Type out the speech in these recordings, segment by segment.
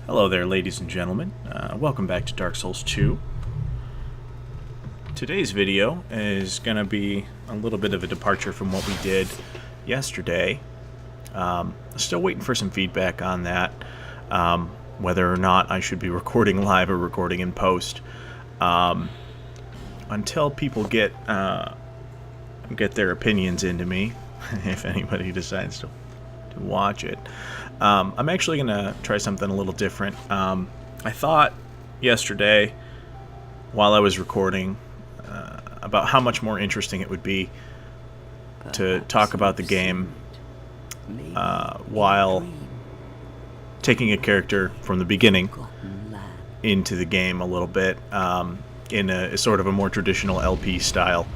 Hello there, ladies and gentlemen. Welcome back to Dark Souls 2. Today's video is going to be a little bit of a departure from what we did yesterday. Still waiting for some feedback on that, whether or not I should be recording live or recording in post. Until people get their opinions into me, if anybody decides to watch it. I'm actually going to try something a little different. I thought yesterday, while I was recording, about how much more interesting it would be to talk about the game while taking a character from the beginning into the game a little bit in a sort of a more traditional LP style.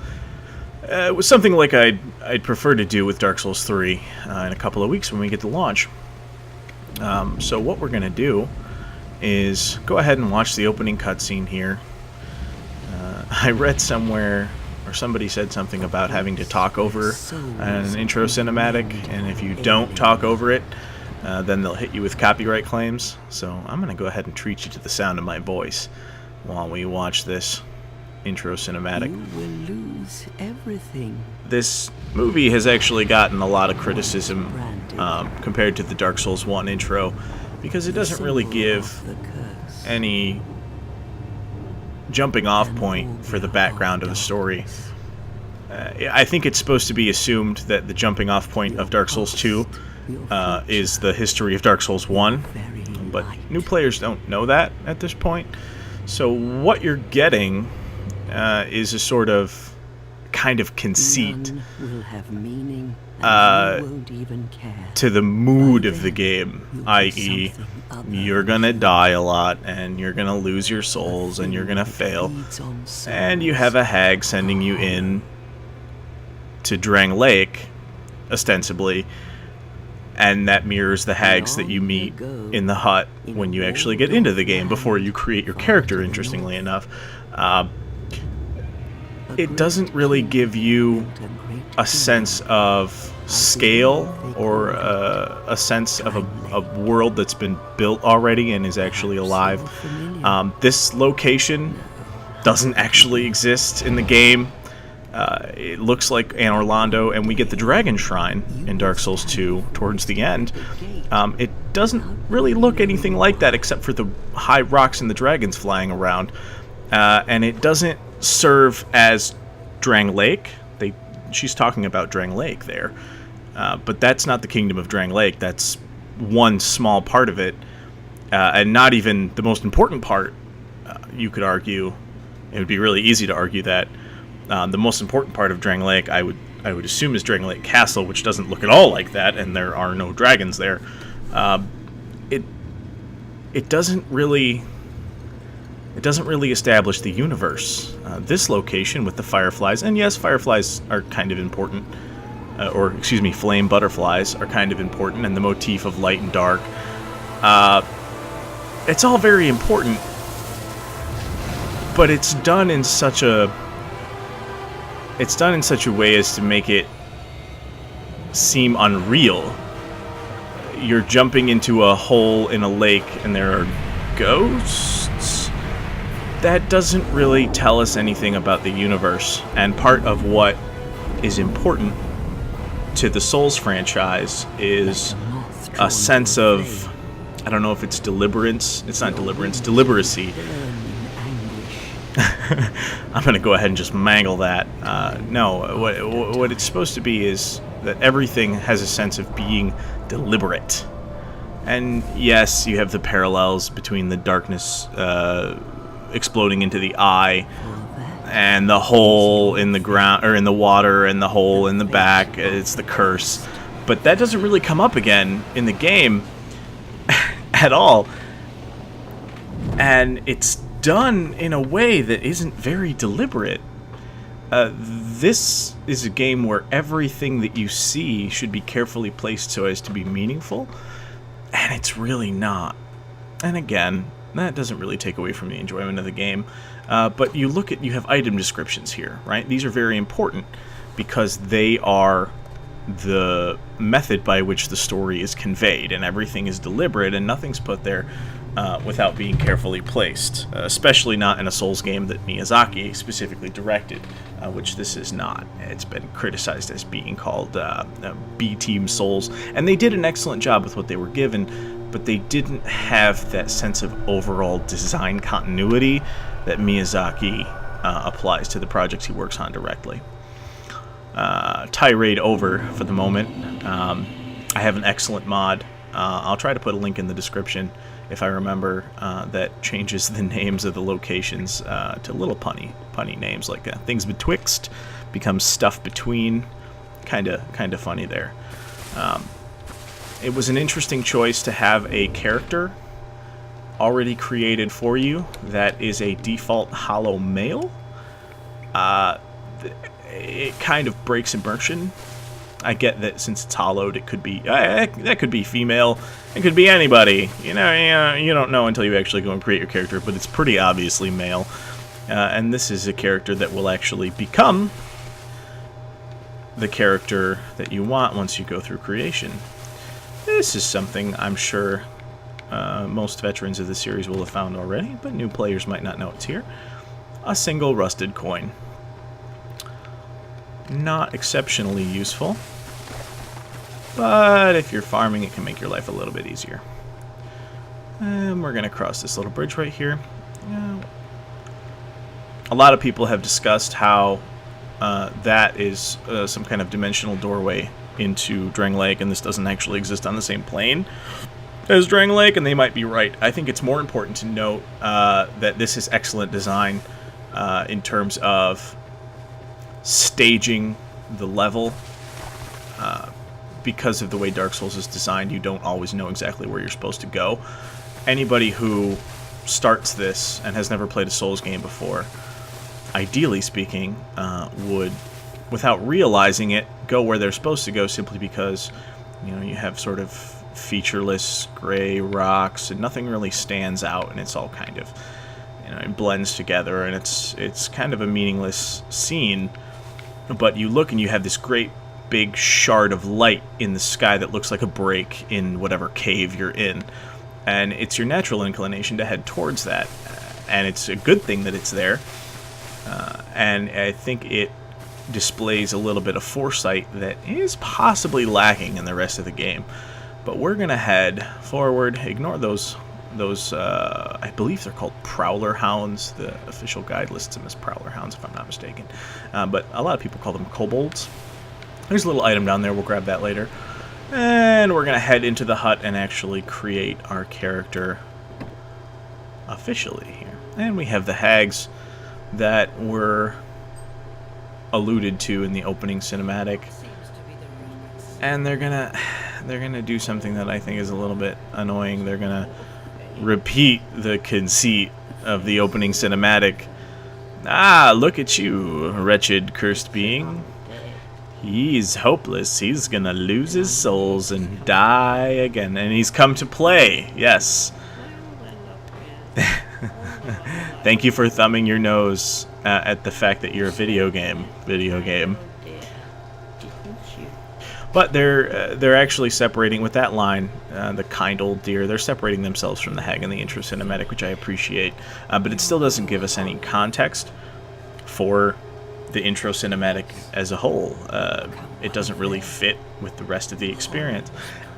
It was something like I'd prefer to do with Dark Souls 3 in a couple of weeks when we get to launch. So what we're going to do is go ahead and watch the opening cutscene here. I read somewhere, or somebody said something about having to talk over an intro cinematic, and if you don't talk over it, then they'll hit you with copyright claims. So I'm going to go ahead and treat you to the sound of my voice while we watch this intro cinematic. You will lose everything. This movie has actually gotten a lot of criticism compared to the Dark Souls 1 intro, because it doesn't really give any jumping off point for the background of the story. I think it's supposed to be assumed that the jumping off point of Dark Souls 2 is the history of Dark Souls 1, but new players don't know that at this point. So what you're getting is a sort of kind of conceit to the mood of the game, i.e. you're gonna die a lot, and you're gonna lose your souls, and you're gonna fail, and you have a hag sending you in to Drang Lake, ostensibly, and that mirrors the hags that you meet in the hut when you actually get into the game, before you create your character, interestingly enough. It doesn't really give you a sense of scale or a sense of a world that's been built already and is actually alive. This location doesn't actually exist in the game. It looks like Anne Orlando, and we get the Dragon Shrine in Dark Souls 2 towards the end. It doesn't really look anything like that, except for the high rocks and the dragons flying around. And it doesn't serve as Drang Lake. She's talking about Drang Lake there. But that's not the Kingdom of Drang Lake. That's one small part of it. And not even the most important part, you could argue. It would be really easy to argue that. The most important part of Drang Lake, I would assume, is Drang Lake Castle, which doesn't look at all like that, and there are no dragons there. It doesn't really establish the universe. This location with the fireflies, and yes, fireflies are kind of important, flame butterflies are kind of important, and the motif of light and dark. It's all very important, but it's done in such a way as to make it seem unreal. You're jumping into a hole in a lake, and there are ghosts. That doesn't really tell us anything about the universe, and part of what is important to the Souls franchise is a sense of, I don't know if it's deliberance. It's not deliberance, deliberacy. I'm going to go ahead and just mangle that. No, what it's supposed to be is that everything has a sense of being deliberate. And yes, you have the parallels between the darkness exploding into the eye, and the hole in the ground, or in the water, and the hole in the back. It's the curse. But that doesn't really come up again in the game at all. And it's done in a way that isn't very deliberate. This is a game where everything that you see should be carefully placed so as to be meaningful, and it's really not. And again, that doesn't really take away from the enjoyment of the game. But you have item descriptions here, right? These are very important because they are the method by which the story is conveyed, and everything is deliberate and nothing's put there without being carefully placed, especially not in a Souls game that Miyazaki specifically directed, which this is not. It's been criticized as being called B-Team Souls, and they did an excellent job with what they were given, but they didn't have that sense of overall design continuity that Miyazaki applies to the projects he works on directly. Tirade over for the moment. I have an excellent mod. I'll try to put a link in the description if I remember, that changes the names of the locations to little punny names, like things betwixt becomes stuff between. Kind of funny there. It was an interesting choice to have a character already created for you that is a default hollow male. It kind of breaks immersion. I get that since it's hollowed, it could be that could be female. It could be anybody. You know, you don't know until you actually go and create your character, but it's pretty obviously male. And this is a character that will actually become the character that you want once you go through creation. This is something I'm sure most veterans of the series will have found already, but new players might not know it's here. A single rusted coin. Not exceptionally useful, but if you're farming, it can make your life a little bit easier. And we're going to cross this little bridge right here. A lot of people have discussed how that is some kind of dimensional doorway into Drang Lake, and this doesn't actually exist on the same plane as Drang Lake, and they might be right. I think it's more important to note that this is excellent design in terms of staging the level. Because of the way Dark Souls is designed, you don't always know exactly where you're supposed to go. Anybody who starts this and has never played a Souls game before, ideally speaking, would, without realizing it, go where they're supposed to go simply because, you know, you have sort of featureless gray rocks and nothing really stands out, and it's all kind of, you know, it blends together, and it's kind of a meaningless scene. But you look and you have this great big shard of light in the sky that looks like a break in whatever cave you're in, and it's your natural inclination to head towards that, and it's a good thing that it's there, and I think it displays a little bit of foresight that is possibly lacking in the rest of the game. But we're gonna head forward. Ignore those I believe they're called Prowler Hounds. The official guide lists them as Prowler Hounds, if I'm not mistaken, but a lot of people call them kobolds. There's a little item down there. We'll grab that later. And we're going to head into the hut and actually create our character officially here. And we have the hags that were alluded to in the opening cinematic. And they're gonna do something that I think is a little bit annoying. They're going to repeat the conceit of the opening cinematic. Ah, look at you, wretched cursed being. He's hopeless. He's gonna lose his souls and die again. And he's come to play. Yes. Thank you for thumbing your nose at the fact that you're a video game. But they're actually separating with that line, the kind old dear. They're separating themselves from the hag in the intro cinematic, which I appreciate. But it still doesn't give us any context for the intro cinematic as a whole. It doesn't really fit with the rest of the experience.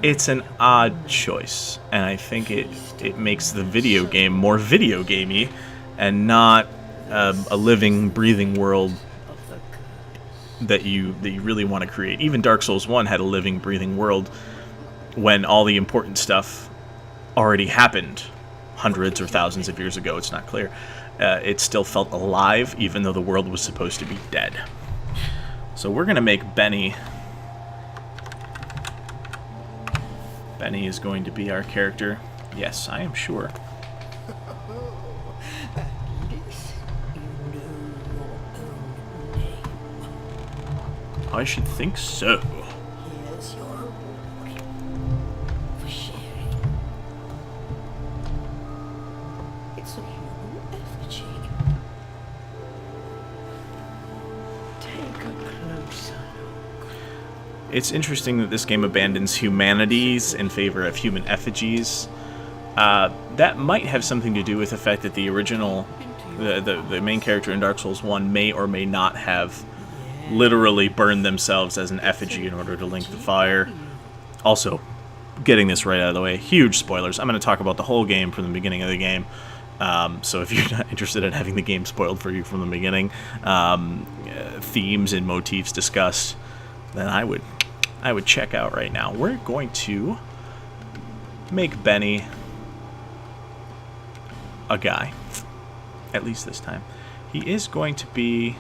It's an odd choice, and I think it makes the video game more video gamey and not a living, breathing world that you really want to create. Even Dark Souls 1 had a living, breathing world when all the important stuff already happened hundreds or thousands of years ago. It's not clear. It still felt alive, even though the world was supposed to be dead. So we're going to make Benny. Benny is going to be our character. Yes, I am sure. I should think so. Here's your reward for sharing. It's a human effigy. Take a closer look. It's interesting that this game abandons humanities in favor of human effigies. That might have something to do with the fact that the original, the main character in Dark Souls 1 may or may not have literally burned themselves as an effigy in order to link the fire. Also, getting this right out of the way, huge spoilers. I'm going to talk about the whole game from the beginning of the game. So if you're not interested in having the game spoiled for you from the beginning, themes and motifs discussed, then I would check out right now. We're going to make Benny a guy, at least this time. He is going to be,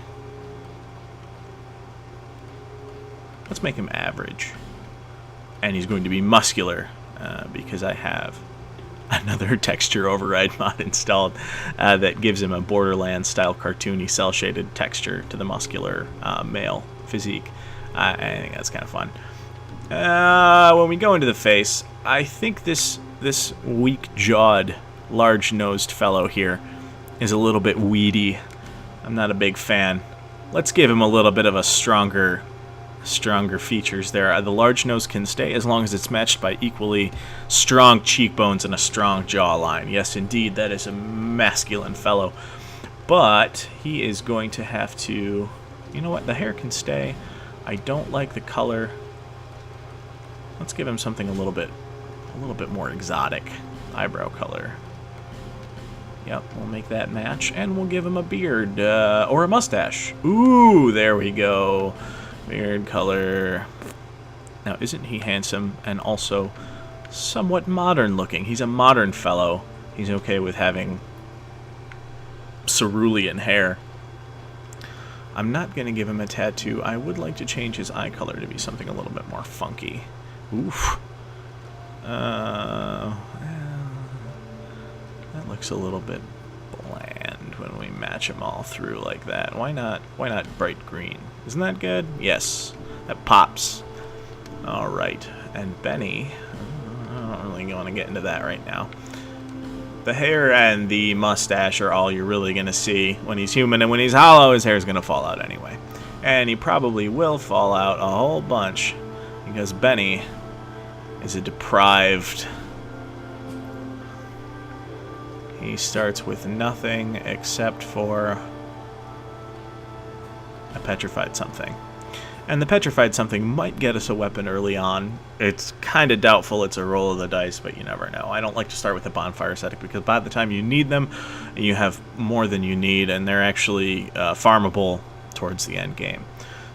let's make him average, and he's going to be muscular, because I have another texture override mod installed that gives him a Borderlands style cartoony cell shaded texture to the muscular male physique. I think that's kind of fun. When we go into the face, I think this weak-jawed, large-nosed fellow here is a little bit weedy. I'm not a big fan. Let's give him a little bit of a stronger features there. The large nose can stay as long as it's matched by equally strong cheekbones and a strong jawline. Yes, indeed, that is a masculine fellow. But he is going to have to... You know what? The hair can stay. I don't like the color. Let's give him something a little bit more exotic. Eyebrow color. Yep, we'll make that match, and we'll give him a beard, or a mustache. Ooh, there we go. Beard color. Now, isn't he handsome and also somewhat modern looking? He's a modern fellow. He's okay with having cerulean hair. I'm not going to give him a tattoo. I would like to change his eye color to be something a little bit more funky. Oof. That looks a little bit bland when we match them all through like that. Why not bright green? Isn't that good? Yes. That pops. Alright. And Benny, I don't really want to get into that right now. The hair and the mustache are all you're really going to see when he's human, and when he's hollow, his hair is going to fall out anyway. And he probably will fall out a whole bunch, because Benny is a deprived. He starts with nothing except for a petrified something. And the petrified something might get us a weapon early on. It's kind of doubtful. It's a roll of the dice, but you never know. I don't like to start with a bonfire setting because by the time you need them, you have more than you need, and they're actually farmable towards the end game.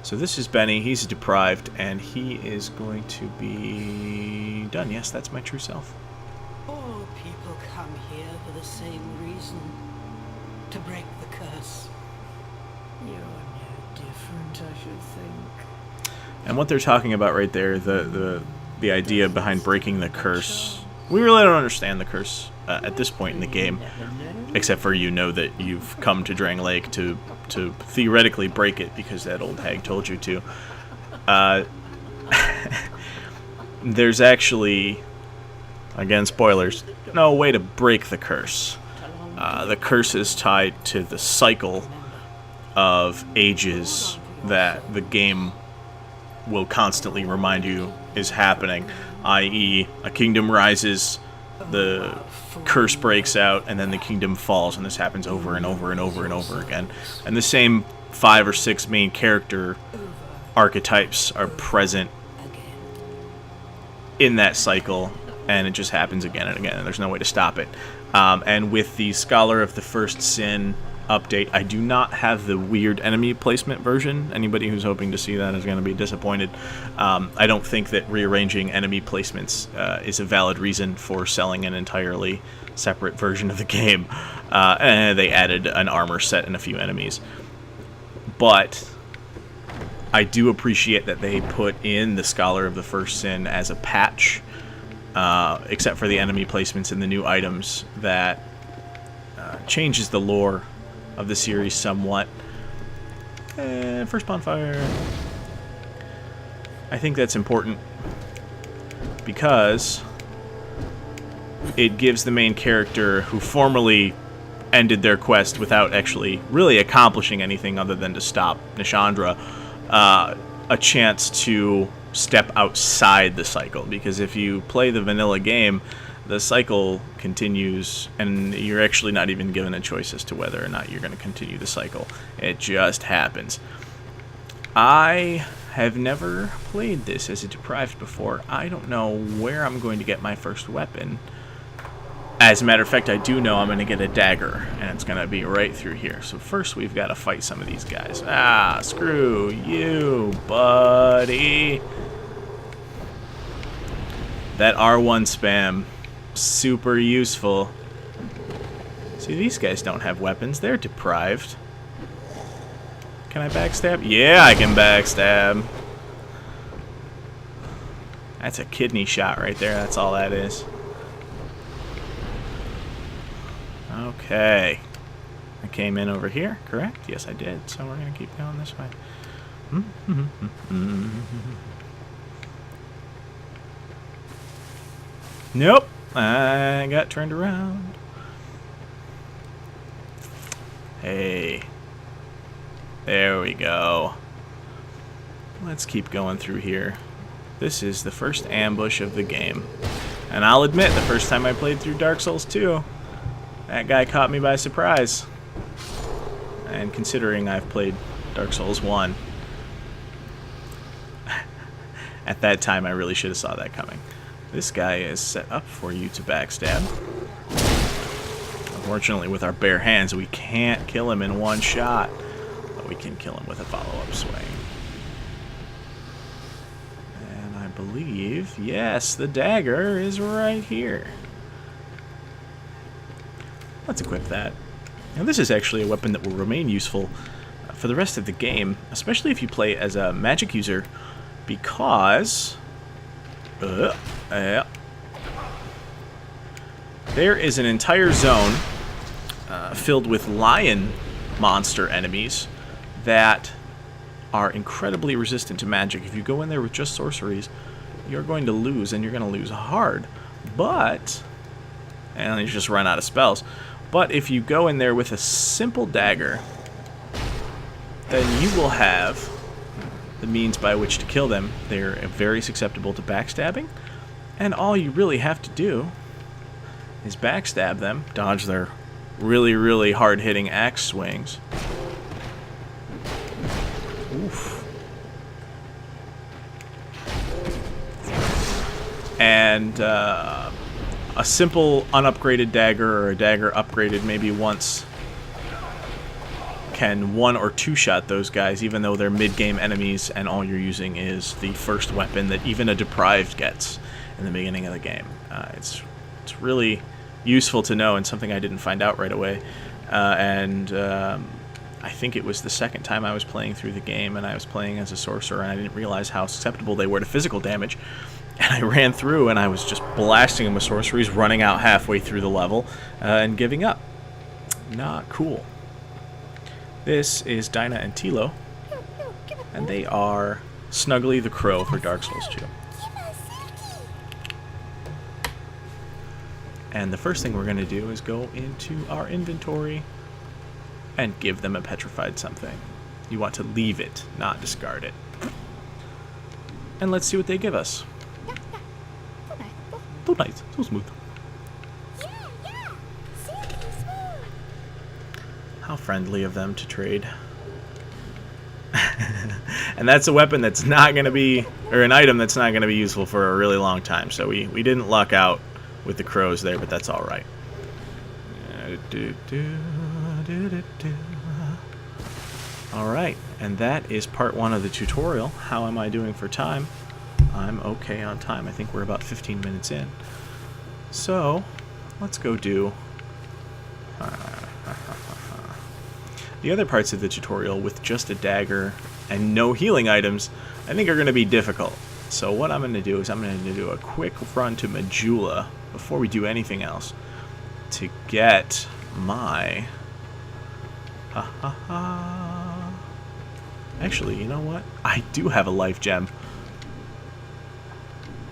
So this is Benny. He's deprived, and he is going to be done. Yes, that's my true self. All people come here for the same reason. To break the curse. You're no different, I should think. And what they're talking about right there, the idea behind breaking the curse, we really don't understand the curse at this point in the game, except for you know that you've come to Drang Lake to theoretically break it because that old hag told you to. There's actually, again, spoilers, no way to break the curse. The curse is tied to the cycle of ages that the game will constantly remind you is happening, i.e. a kingdom rises, the curse breaks out, and then the kingdom falls, and this happens over and over and over and over again. And the same 5 or 6 main character archetypes are present in that cycle, and it just happens again and again, and there's no way to stop it. And with the Scholar of the First Sin update, I do not have the weird enemy placement version. Anybody who's hoping to see that is going to be disappointed. I don't think that rearranging enemy placements is a valid reason for selling an entirely separate version of the game. And they added an armor set and a few enemies. But I do appreciate that they put in the Scholar of the First Sin as a patch, except for the enemy placements and the new items, that changes the lore of the series somewhat. First bonfire. I think that's important because it gives the main character who formerly ended their quest without actually really accomplishing anything other than to stop Nishandra, a chance to step outside the cycle. Because if you play the vanilla game, the cycle continues, and you're actually not even given a choice as to whether or not you're going to continue the cycle. It just happens. I have never played this as a Deprived before. I don't know where I'm going to get my first weapon. As a matter of fact, I do know I'm going to get a dagger, and it's going to be right through here. So first we've got to fight some of these guys. Ah, screw you, buddy. That R1 spam, super useful. See, these guys don't have weapons. They're Deprived. Can I backstab? Yeah, I can backstab. That's a kidney shot right there. That's all that is. Okay. I came in over here, correct? Yes, I did. So we're going to keep going this way. Nope. I got turned around. Hey. There we go. Let's keep going through here. This is the first ambush of the game. And I'll admit, the first time I played through Dark Souls 2, that guy caught me by surprise. And considering I've played Dark Souls 1, at that time I really should have saw that coming. This guy is set up for you to backstab. Unfortunately, with our bare hands, we can't kill him in one shot. But we can kill him with a follow-up swing. And I believe, yes, the dagger is right here. Let's equip that. Now this is actually a weapon that will remain useful for the rest of the game, especially if you play as a magic user, because there is an entire zone filled with lion monster enemies that are incredibly resistant to magic. If you go in there with just sorceries, you're going to lose, and you're going to lose hard. But, and you just run out of spells. But if you go in there with a simple dagger, then you will have the means by which to kill them. They're very susceptible to backstabbing, and all you really have to do is backstab them, dodge their really, really hard-hitting axe swings. Oof. And a simple unupgraded dagger, or a dagger upgraded maybe once, can one or two shot those guys, even though they're mid-game enemies and all you're using is the first weapon that even a Deprived gets in the beginning of the game. It's really useful to know, and something I didn't find out right away. I think it was the second time I was playing through the game, and I was playing as a sorcerer, and I didn't realize how susceptible they were to physical damage. And I ran through, and I was just blasting them with sorceries, running out halfway through the level, and giving up. Not cool. This is Dinah and Tilo, and they are Snuggly the Crow for Dark Souls 2. And the first thing we're going to do is go into our inventory and give them a petrified something. You want to leave it, not discard it. And let's see what they give us. So nice, so smooth. How friendly of them to trade. And that's a weapon that's not going to be, or an item that's not going to be useful for a really long time. So we didn't luck out with the crows there, but that's all right. All right, and that is part 1 of the tutorial. How am I doing for time? I'm okay on time. I think we're about 15 minutes in. So, let's go do the other parts of the tutorial with just a dagger and no healing items. I think are going to be difficult. So what I'm going to do is I'm going to do a quick run to Majula before we do anything else to get my... Actually, you know what? I do have a life gem.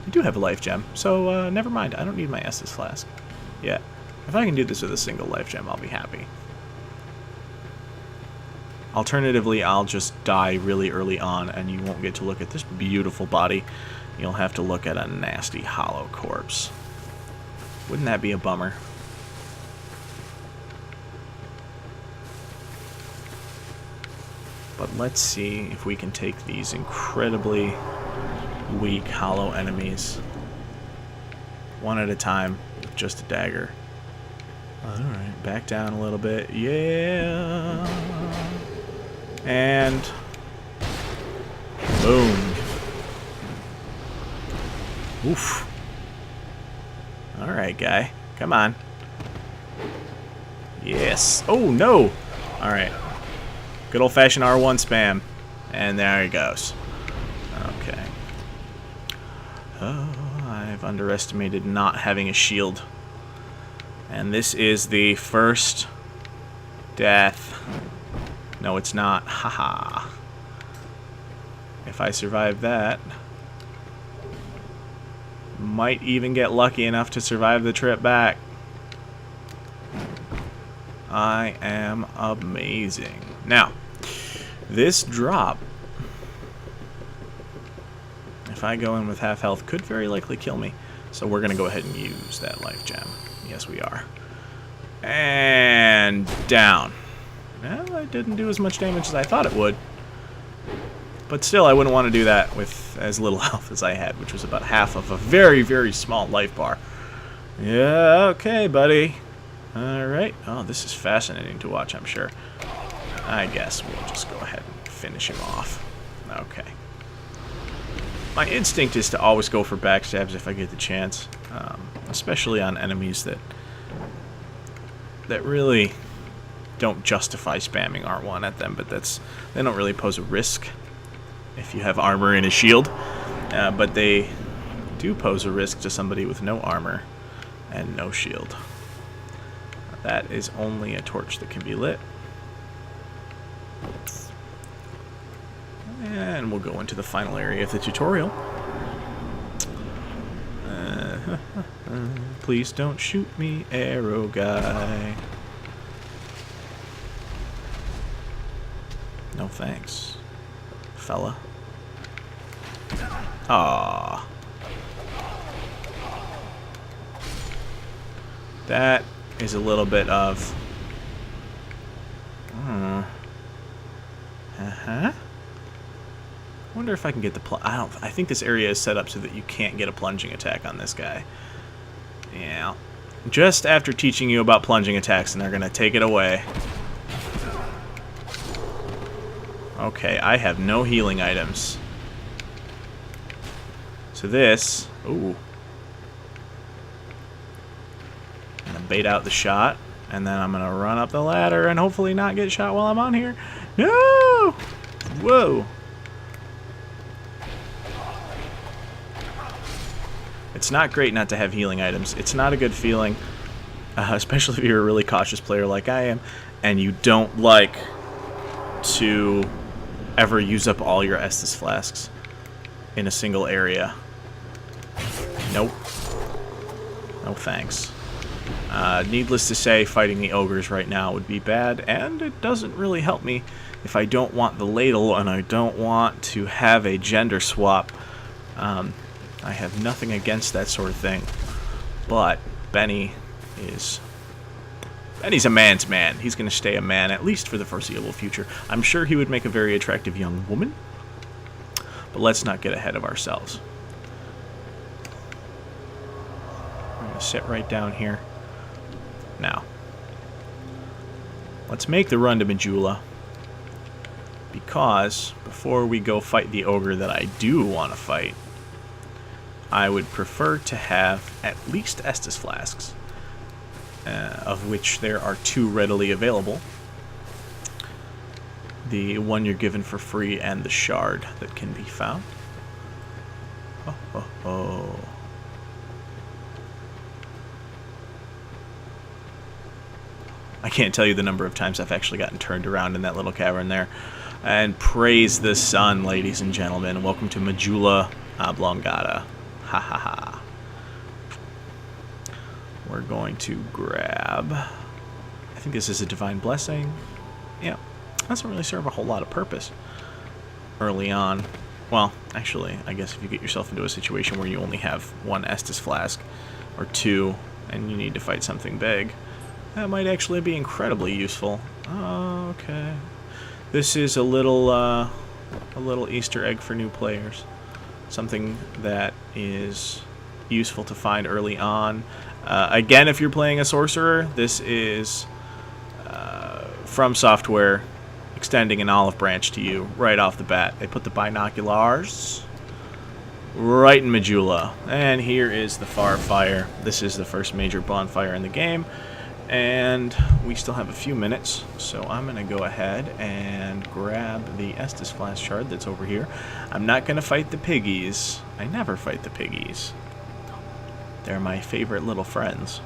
I do have a life gem, so never mind. I don't need my Estus flask. Yeah, if I can do this with a single life gem, I'll be happy. Alternatively, I'll just die really early on, and you won't get to look at this beautiful body. You'll have to look at a nasty hollow corpse. Wouldn't that be a bummer? But let's see if we can take these incredibly weak hollow enemies one at a time with just a dagger. Alright, back down a little bit. Yeah! And boom. Oof. Alright, guy. Come on. Yes. Oh, no! Alright. Good old-fashioned R1 spam. And there he goes. Okay. Oh, I've underestimated not having a shield. And this is the first death. No, it's not. Haha. If I survive that, might even get lucky enough to survive the trip back. I am amazing. Now, this drop, if I go in with half health, could very likely kill me. So we're going to go ahead and use that life gem. Yes, we are. And down. Well, I didn't do as much damage as I thought it would. But still, I wouldn't want to do that with as little health as I had, which was about half of a very, very small life bar. Yeah, okay, buddy. Alright. Oh, this is fascinating to watch, I'm sure. I guess we'll just go ahead and finish him off. Okay. My instinct is to always go for backstabs if I get the chance. Especially on enemies that really don't justify spamming R1 at them, but they don't really pose a risk if you have armor and a shield, but they do pose a risk to somebody with no armor and no shield. That is only a torch that can be lit. And we'll go into the final area of the tutorial. Please don't shoot me, arrow guy. No thanks, fella. Ah, that is a little bit of. Wonder if I can get the I think this area is set up so that you can't get a plunging attack on this guy. Yeah. Just after teaching you about plunging attacks, and they're gonna take it away. Okay, I have no healing items. So this, ooh. I'm gonna bait out the shot, and then I'm gonna run up the ladder and hopefully not get shot while I'm on here. No! Whoa. It's not great not to have healing items. It's not a good feeling, especially if you're a really cautious player like I am, and you don't like to ever use up all your Estus flasks in a single area. Nope. No thanks. Needless to say, fighting the ogres right now would be bad, and it doesn't really help me if I don't want the ladle and I don't want to have a gender swap. I have nothing against that sort of thing, but Benny's a man's man. He's going to stay a man, at least for the foreseeable future. I'm sure he would make a very attractive young woman, but let's not get ahead of ourselves. I'm going to sit right down here. Now, let's make the run to Majula, because before we go fight the ogre that I do want to fight, I would prefer to have at least Estus flasks, of which there are 2 readily available. The one you're given for free and the shard that can be found. Oh, oh, oh. I can't tell you the number of times I've actually gotten turned around in that little cavern there. And praise the sun, ladies and gentlemen. Welcome to Majula Oblongata. Ha ha ha. We're going to grab, I think this is a divine blessing. Yeah, doesn't really serve a whole lot of purpose early on. Well, actually, I guess if you get yourself into a situation where you only have 1 Estus flask or 2, and you need to fight something big, that might actually be incredibly useful. Oh, okay. This is a little Easter egg for new players. Something that is useful to find early on. Again, if you're playing a sorcerer, this is From Software extending an olive branch to you right off the bat. They put the binoculars right in Majula. And here is the Far Fire. This is the first major bonfire in the game. And we still have a few minutes, so I'm going to go ahead and grab the Estus Flask Shard that's over here. I'm not going to fight the piggies. I never fight the piggies. They're my favorite little friends.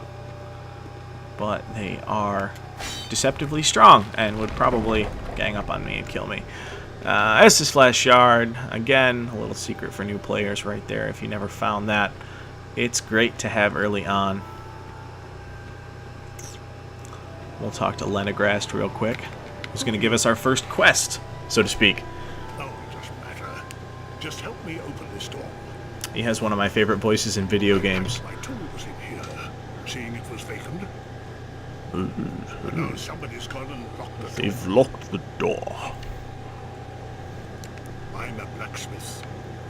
But they are deceptively strong and would probably gang up on me and kill me. Estus Flask Shard, again, a little secret for new players right there if you never found that. It's great to have early on. We'll talk to Lenegrast real quick, who's going to give us our first quest, so to speak. Oh, it doesn't matter. Just help me open this door. He has one of my favorite voices in video games. My tool was in here, seeing it was vacant. But now somebody's gone and locked the door. They've locked the door. I'm a blacksmith.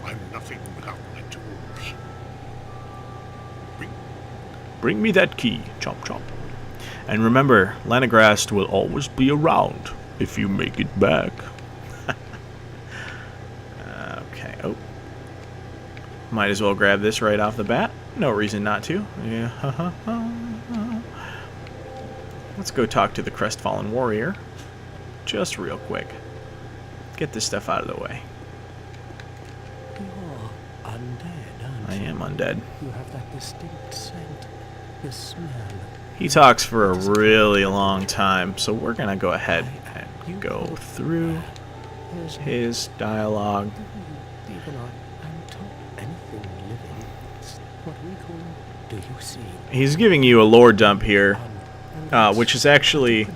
I'm nothing without my tools. Bring me that key, chomp chomp. And remember, Lenegrast will always be around if you make it back. Okay, oh. Might as well grab this right off the bat. No reason not to. Yeah. Let's go talk to the Crestfallen Warrior. Just real quick. Get this stuff out of the way. You're undead, aren't you? I am undead. You have that distinct scent, the smell. He talks for a really long time, so we're going to go ahead and go through his dialogue. Even I'm told anything living. It's what we call, do you see? He's giving you a lore dump here, which is actually...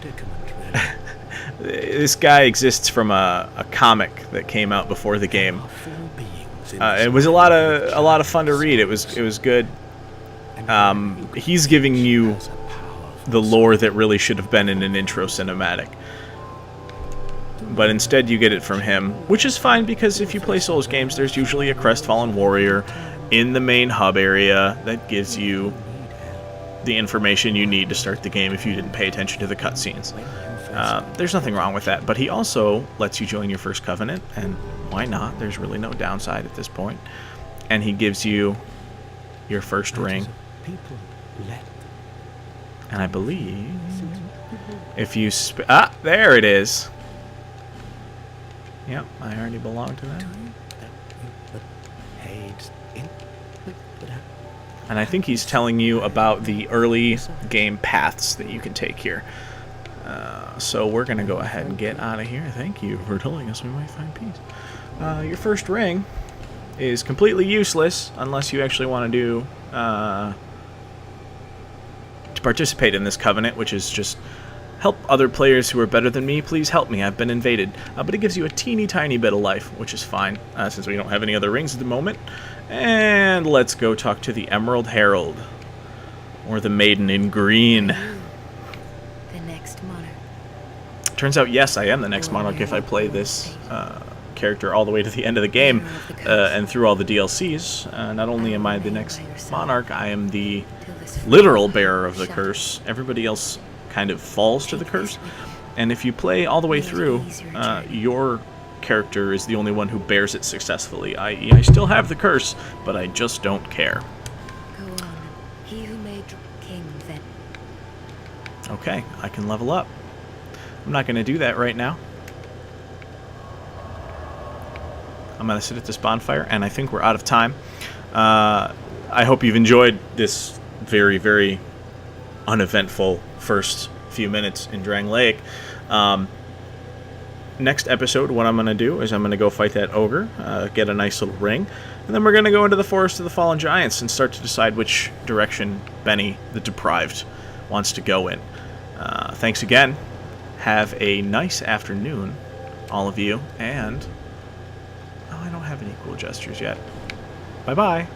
This guy exists from a comic that came out before the game. It was a lot of fun to read. It was good. He's giving you the lore that really should have been in an intro cinematic, but instead you get it from him, which is fine because if you play Souls games, there's usually a Crestfallen Warrior in the main hub area that gives you the information you need to start the game if you didn't pay attention to the cutscenes. There's nothing wrong with that, but he also lets you join your first covenant, and why not? There's really no downside at this point. And he gives you your first ring. And I believe if you there it is. Yep, I already belong to that. And I think he's telling you about the early game paths that you can take here. So we're going to go ahead and get out of here. Thank you for telling us we might find peace. Your first ring is completely useless unless you actually want to do... to participate in this covenant, which is just help other players who are better than me. Please help me. I've been invaded. But it gives you a teeny tiny bit of life, which is fine since we don't have any other rings at the moment. And let's go talk to the Emerald Herald, or the Maiden in Green. The next monarch. Turns out, yes, I am the next monarch if I play this character all the way to the end of the game and through all the DLCs. Not only am I the next monarch, I am the literal bearer of the curse. Everybody else kind of falls to the curse. And if you play all the way through, your character is the only one who bears it successfully, i.e. I still have the curse, but I just don't care. Go on. He who made king then. Okay, I can level up. I'm not going to do that right now. I'm going to sit at this bonfire, and I think we're out of time. I hope you've enjoyed this very, very uneventful first few minutes in Drang Lake. Next episode, what I'm going to do is I'm going to go fight that ogre, get a nice little ring, and then we're going to go into the Forest of the Fallen Giants and start to decide which direction Benny, the Deprived, wants to go in. Thanks again. Have a nice afternoon, all of you, and... Oh, I don't have any cool gestures yet. Bye-bye.